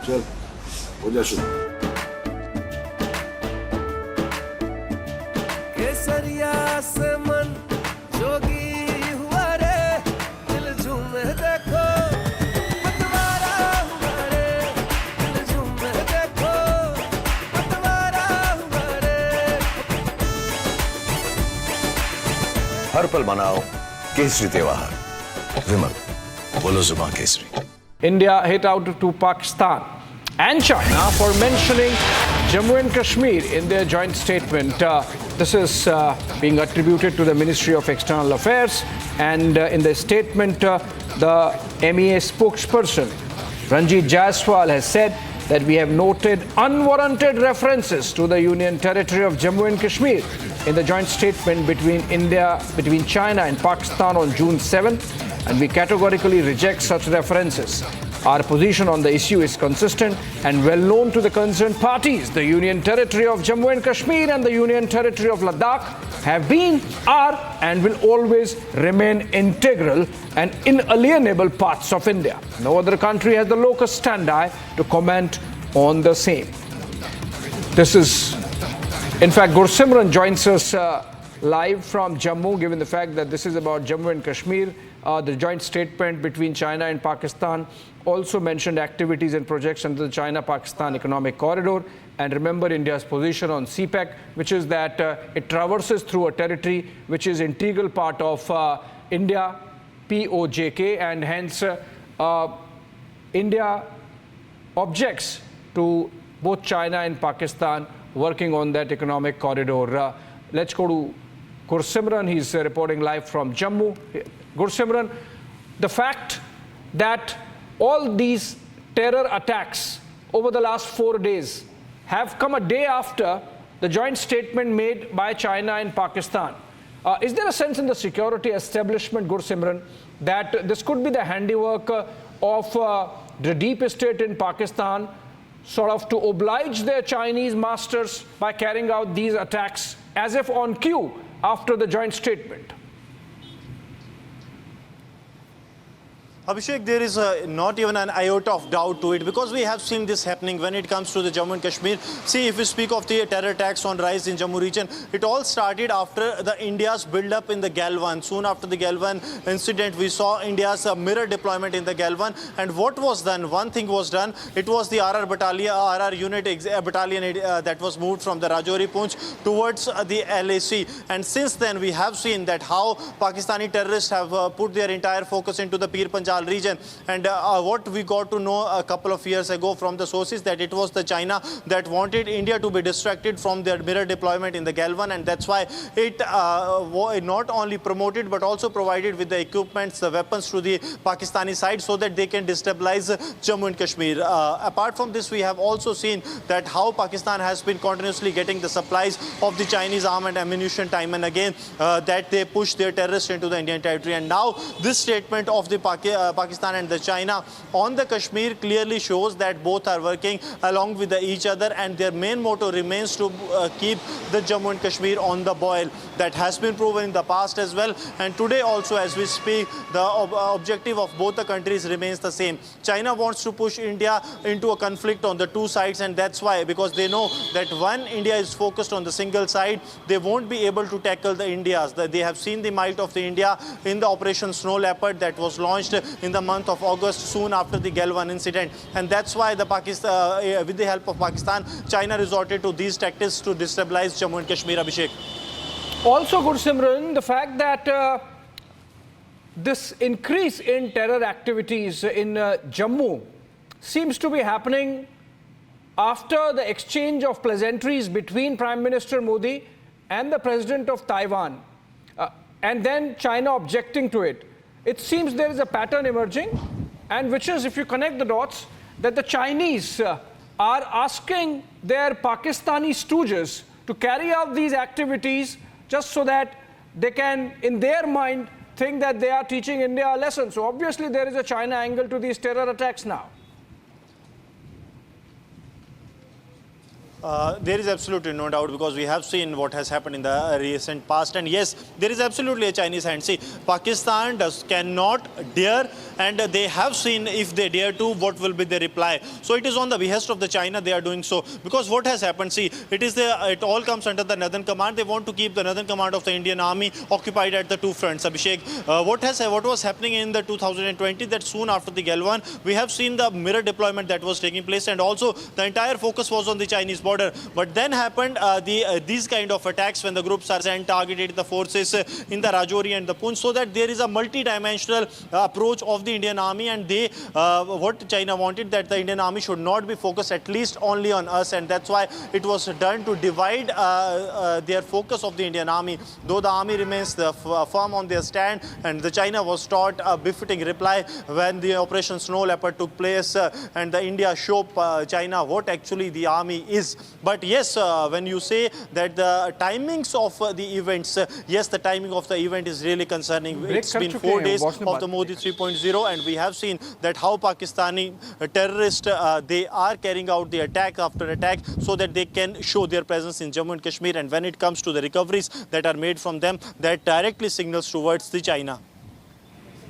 चल हो जा शुरू। केसरिया से मन जोगी हुआ रे, दिल झूमे देखो पतवारा हुआ रे, दिल झूमे देखो पतवारा हुआ रे। हर पल मनाओ केसरी त्योहार। विमल, बोलो जुबान Kesari. India hit out to Pakistan and China for mentioning Jammu and Kashmir in their joint statement. This is being attributed to the Ministry of External Affairs, and in the statement, the MEA spokesperson Randhir Jaiswal has said that we have noted unwarranted references to the Union Territory of Jammu and Kashmir in the joint statement between China and Pakistan on June 7th, and we categorically reject such references. Our position on the issue is consistent and well known to the concerned parties. The Union Territory of Jammu and Kashmir and the Union Territory of Ladakh have been, are, and will always remain integral and inalienable parts of India. No other country has the locus standi to comment on the same. This is, in fact, Gursimran joins us live from Jammu, given the fact that this is about Jammu and Kashmir. The joint statement between China and Pakistan also mentioned activities and projects under the China-Pakistan economic corridor. And remember India's position on CPEC, which is that it traverses through a territory which is integral part of India, POJK, and hence India objects to both China and Pakistan working on that economic corridor. Let's go to Gursimran. He's reporting live from Jammu. Gursimran, the fact that all these terror attacks over the last 4 days have come a day after the joint statement made by China and Pakistan. Is there a sense in the security establishment, Gursimran, that this could be the handiwork of the deep state in Pakistan, sort of to oblige their Chinese masters by carrying out these attacks as if on cue after the joint statement? Abhishek, there is not even an iota of doubt to it, because we have seen this happening when it comes to the Jammu and Kashmir. See, if we speak of the terror attacks on rise in Jammu region, it all started after the India's build-up in the Galwan. Soon after the Galwan incident, we saw India's mirror deployment in the Galwan. And what was done? One thing was done. It was the RR battalion, RR unit battalion that was moved from the Rajouri Poonch towards the LAC. And since then, we have seen that how Pakistani terrorists have put their entire focus into the Pir Panjal region. And what we got to know a couple of years ago from the sources, that it was the China that wanted India to be distracted from their mirror deployment in the Galwan, and that's why it not only promoted but also provided with the equipments, the weapons to the Pakistani side so that they can destabilize Jammu and Kashmir. Apart from this, we have also seen that how Pakistan has been continuously getting the supplies of the Chinese arm and ammunition time and again, that they push their terrorists into the Indian territory. And now this statement of the Pakistan and the China on the Kashmir clearly shows that both are working along with each other, and their main motto remains to keep the Jammu and Kashmir on the boil. That has been proven in the past as well, and today also as we speak, the objective of both the countries remains the same. China wants to push India into a conflict on the two sides, and that's why, because they know that when India is focused on the single side, they won't be able to tackle the Indias. They have seen the might of the India in the Operation Snow Leopard that was launched in the month of August, soon after the Galwan incident. And that's why the Pakistan, with the help of Pakistan, China resorted to these tactics to destabilize Jammu and Kashmir. Abhishek. Also, Gursimran, the fact that this increase in terror activities in Jammu seems to be happening after the exchange of pleasantries between Prime Minister Modi and the President of Taiwan, and then China objecting to it. It seems there is a pattern emerging, and which is, if you connect the dots, that the Chinese are asking their Pakistani stooges to carry out these activities just so that they can, in their mind, think that they are teaching India a lesson. So obviously there is a China angle to these terror attacks now. There is absolutely no doubt, because we have seen what has happened in the recent past, and yes, there is absolutely a Chinese hand. See, Pakistan cannot dare and they have seen if they dare to, what will be the reply. So it is on the behest of the China they are doing so, because what has happened, see, it all comes under the Northern Command. They want to keep the Northern Command of the Indian Army occupied at the two fronts. Abhishek, what was happening in the 2020, that soon after the Galwan, we have seen the mirror deployment that was taking place, and also the entire focus was on the Chinese border. But then happened these kind of attacks when the groups are sent, targeted the forces in the Rajouri and the Poonch, so that there is a multi-dimensional approach of the Indian Army, and what China wanted, that the Indian Army should not be focused at least only on us, and that's why it was done to divide their focus of the Indian Army. Though the army remains firm on their stand, and the China was taught a befitting reply when the Operation Snow Leopard took place, and the India showed China what actually the army is. But yes, when you say that the timings of the events, yes, the timing of the event is really concerning. It's been 4 days of the Modi 3.0, and we have seen that how Pakistani terrorists, they are carrying out the attack after attack so that they can show their presence in Jammu and Kashmir. And when it comes to the recoveries that are made from them, that directly signals towards the China.